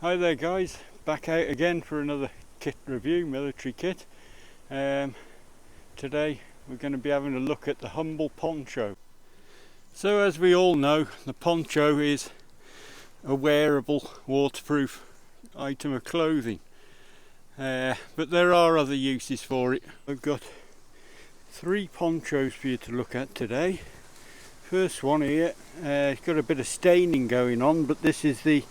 Hi there guys, back out again for another kit review, military kit. Today we're going to be having a look at the humble poncho. So as we all know, the poncho is a wearable waterproof item of clothing, but there are other uses for it. I've got three ponchos for you to look at today. First one here, it's got a bit of staining going on, but this is the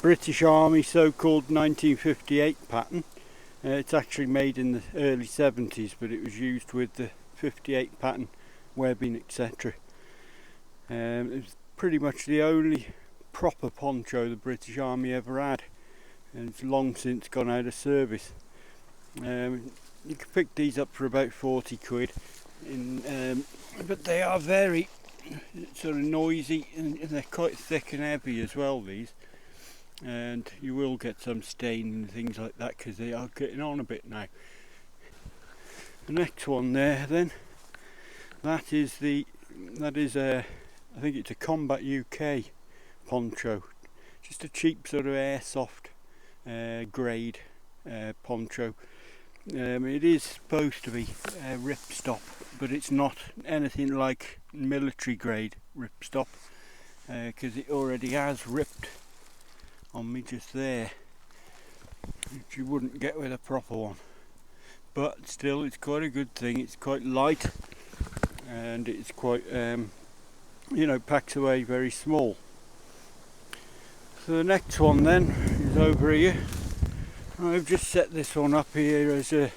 British Army so-called 1958 pattern. It's actually made in the early 70s, but it was used with the 58 pattern webbing, etc. It's pretty much the only proper poncho the British Army ever had, and it's long since gone out of service. You can pick these up for about 40 quid, but they are very sort of noisy, and they're quite thick and heavy as well, these. And you will get some stain and things like that because they are getting on a bit now. The next one there then, that is I think it's a Combat UK poncho, just a cheap sort of airsoft grade poncho. It is supposed to be ripstop, but it's not anything like military grade ripstop because it already has ripped on me just there, which you wouldn't get with a proper one. But still, it's quite a good thing. It's quite light, and it's quite packs away very small. So the next one then is over here. I've just set this one up here as a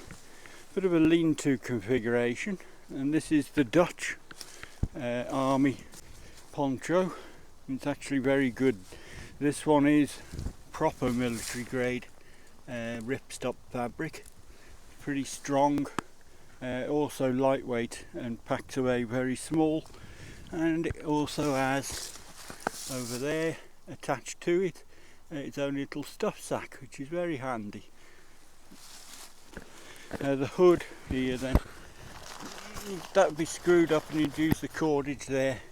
bit of a lean-to configuration, and this is the Dutch Army poncho. It's actually very good. This one is proper military grade ripstop fabric, pretty strong, also lightweight and packs away very small, and it also has over there attached to it its own little stuff sack, which is very handy. The hood here then, that would be screwed up and you'd use the cordage there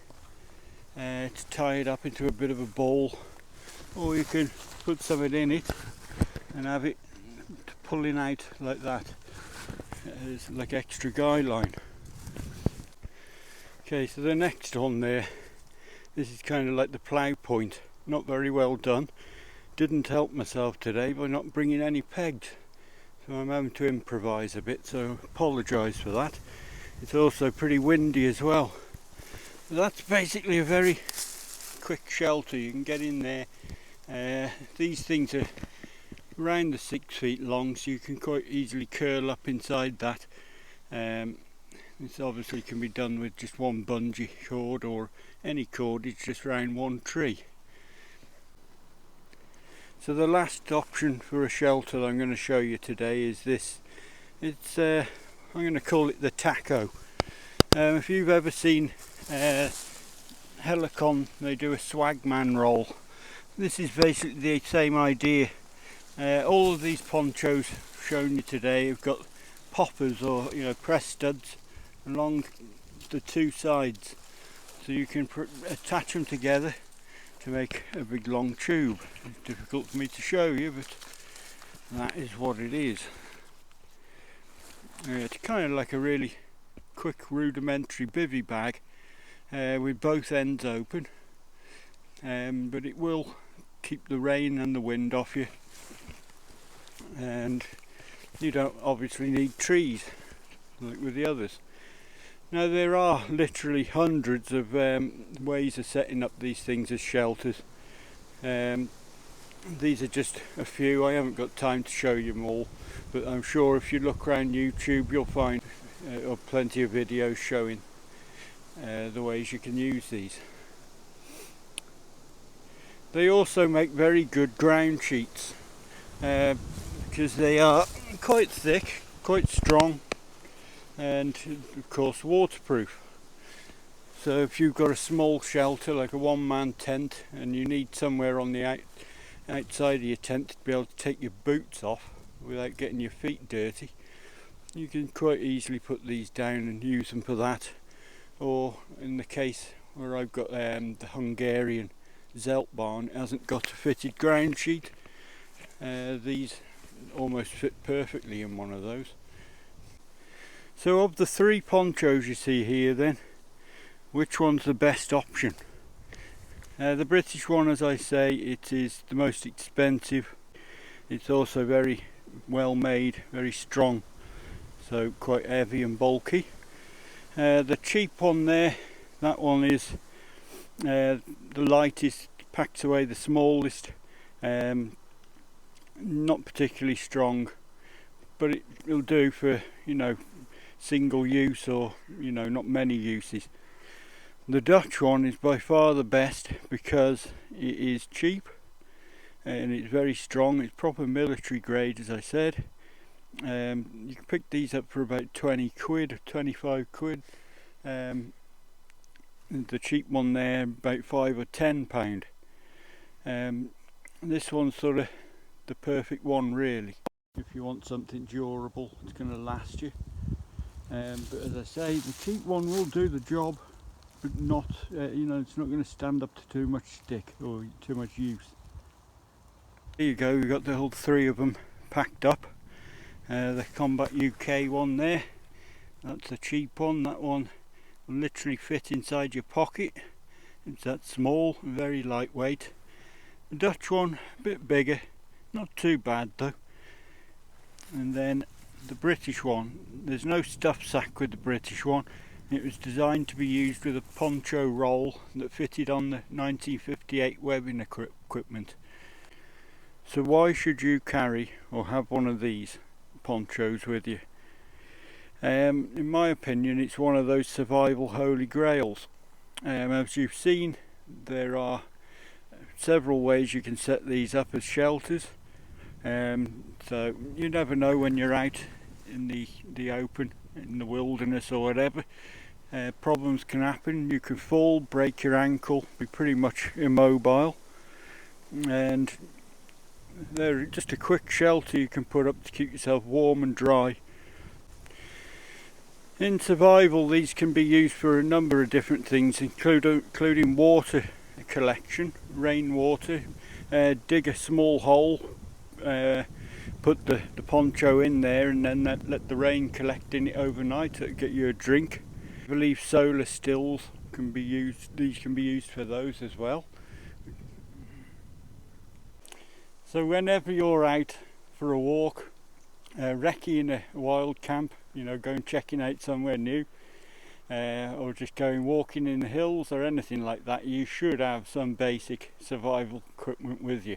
to tie it up into a bit of a ball, or you can put something in it and have it pulling out like that. It's like extra guy line. Okay, so the next one there, this is kind of like the plough point. Not very well done. Didn't help myself today by not bringing any pegs, so I'm having to improvise a bit, so apologise for that. It's also pretty windy as well. So that's basically a very quick shelter. You can get in there. These things are around the 6 feet long, so you can quite easily curl up inside that. This obviously can be done with just one bungee cord or any cordage just round one tree. So the last option for a shelter that I'm going to show you today is this. It's I'm going to call it the taco. If you've ever seen Helicon, they do a swagman roll. This is basically the same idea. All of these ponchos shown you today have got poppers or press studs along the two sides, so you can attach them together to make a big long tube. It's difficult for me to show you, but that is what it is. It's kind of like a really quick rudimentary bivvy bag with both ends open, but it will keep the rain and the wind off you, and you don't obviously need trees like with the others. Now there are literally hundreds of ways of setting up these things as shelters. These are just a few. I haven't got time to show you them all, but I'm sure if you look around YouTube you'll find plenty of videos showing the ways you can use these. They also make very good ground sheets because they are quite thick, quite strong, and of course waterproof. So if you've got a small shelter like a one-man tent and you need somewhere on the outside of your tent to be able to take your boots off without getting your feet dirty, you can quite easily put these down and use them for that. Or in the case where I've got the Hungarian Zelt barn, it hasn't got a fitted ground sheet, These almost fit perfectly in one of those. So of the 3 ponchos you see here then, which one's the best option? The British one, as I say, it is the most expensive. It's also very well made, very strong, so quite heavy and bulky. The cheap one there, that one is the lightest, packs away the smallest, not particularly strong, but it'll do for, you know, single use or, you know, not many uses. The Dutch one is by far the best because it is cheap and it's very strong. It's proper military grade, as I said. You can pick these up for about 20 quid, 25 quid. The cheap one there about £5 or £10. This one's sort of the perfect one really, if you want something durable, it's going to last you. But as I say, the cheap one will do the job, but not, you know, it's not going to stand up to too much stick or too much use. There you go, we've got the whole 3 of them packed up. The Combat UK one there, that's the cheap one. That one will literally fit inside your pocket. It's that small, very lightweight. The Dutch one, a bit bigger, not too bad though. And then the British one, there's no stuff sack with the British one. It was designed to be used with a poncho roll that fitted on the 1958 webbing equipment. So why should you carry or have one of these ponchos with you? In my opinion, it's one of those survival holy grails. As you've seen, there are several ways you can set these up as shelters. So you never know when you're out in the open, in the wilderness or whatever. Problems can happen. You could fall, break your ankle, be pretty much immobile, and they're just a quick shelter you can put up to keep yourself warm and dry. In survival, these can be used for a number of different things, including water collection, rainwater. Dig a small hole, put the poncho in there, and then let the rain collect in it overnight. That'll get you a drink. I believe solar stills can be used. These can be used for those as well. So whenever you're out for a walk, recce in a wild camp, you know, going checking out somewhere new, or just going walking in the hills or anything like that, you should have some basic survival equipment with you.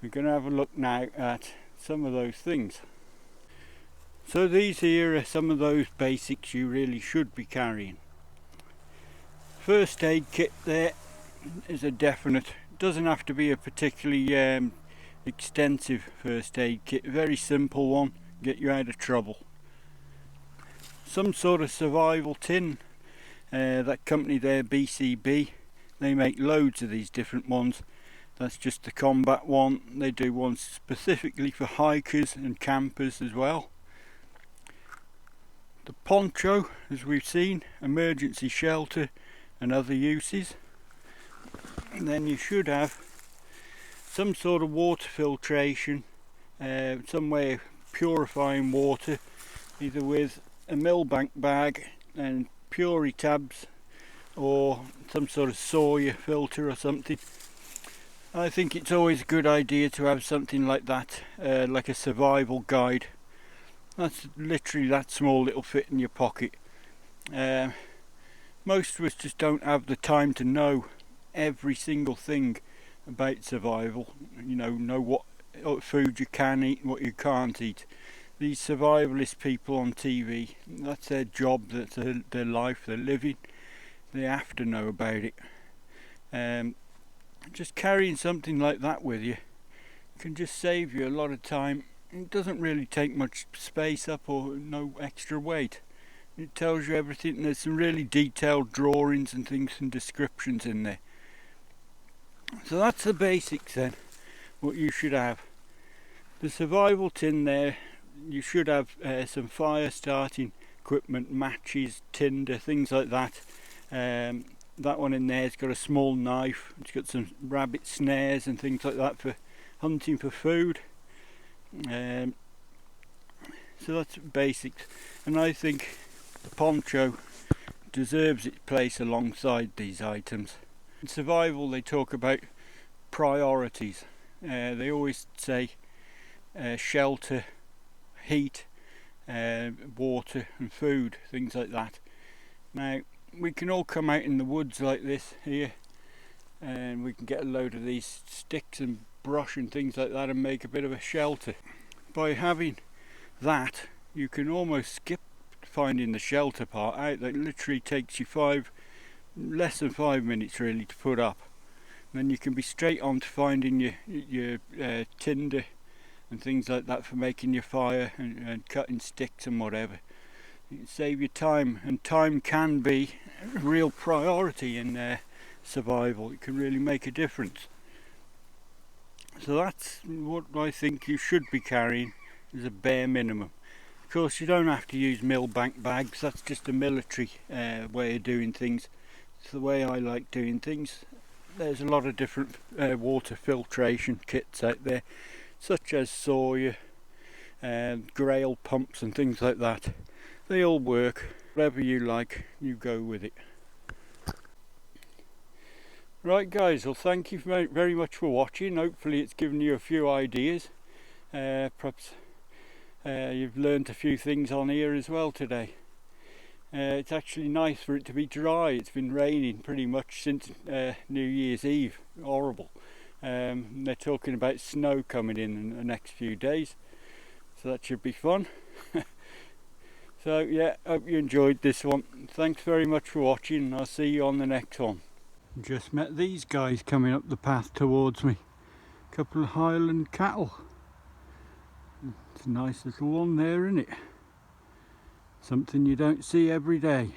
We're going to have a look now at some of those things. So these here are some of those basics you really should be carrying. First aid kit there is a definite. It doesn't have to be a particularly extensive first aid kit, a very simple one, get you out of trouble. Some sort of survival tin. That company there, BCB, they make loads of these different ones. That's just the combat one. They do ones specifically for hikers and campers as well. The poncho, as we've seen, emergency shelter and other uses. And then you should have some sort of water filtration, some way of purifying water, either with a millbank bag and Puri tabs or some sort of Sawyer filter or something. I think it's always a good idea to have something like that, like a survival guide. That's literally that small, it'll fit in your pocket. Most of us just don't have the time to know every single thing about survival. You know what food you can eat and what you can't eat. These survivalist people on TV, that's their job, that's their life, they're living. They have to know about it. Just carrying something like that with you can just save you a lot of time. It doesn't really take much space up or no extra weight. It tells you everything. There's some really detailed drawings and things and descriptions in there. So that's the basics then, what you should have. The survival tin there, you should have some fire starting equipment, matches, tinder, things like that. That one in there's got a small knife. It's got some rabbit snares and things like that for hunting for food. So that's basics, and I think the poncho deserves its place alongside these items. In survival they talk about priorities. They always say shelter, heat, water and food, things like that. Now we can all come out in the woods like this here, and we can get a load of these sticks and brush and things like that and make a bit of a shelter. By having that, you can almost skip finding the shelter part out. That literally takes you less than 5 minutes really to put up. And then you can be straight on to finding your tinder and things like that for making your fire and cutting sticks and whatever. You can save your time, and time can be a real priority in survival. It can really make a difference. So that's what I think you should be carrying as a bare minimum. Of course, you don't have to use millbank bags. That's just a military way of doing things. It's the way I like doing things. There's a lot of different water filtration kits out there, such as Sawyer, Grail pumps and things like that. They all work. Whatever you like, you go with it. Right guys, well thank you very much for watching. Hopefully it's given you a few ideas. Perhaps you've learned a few things on here as well today. It's actually nice for it to be dry. It's been raining pretty much since New Year's Eve. Horrible. They're talking about snow coming in the next few days, so that should be fun. So yeah, hope you enjoyed this one. Thanks very much for watching, and I'll see you on the next one. Just met these guys coming up the path towards me. A couple of Highland cattle. It's a nice little one there, isn't it? Something you don't see every day.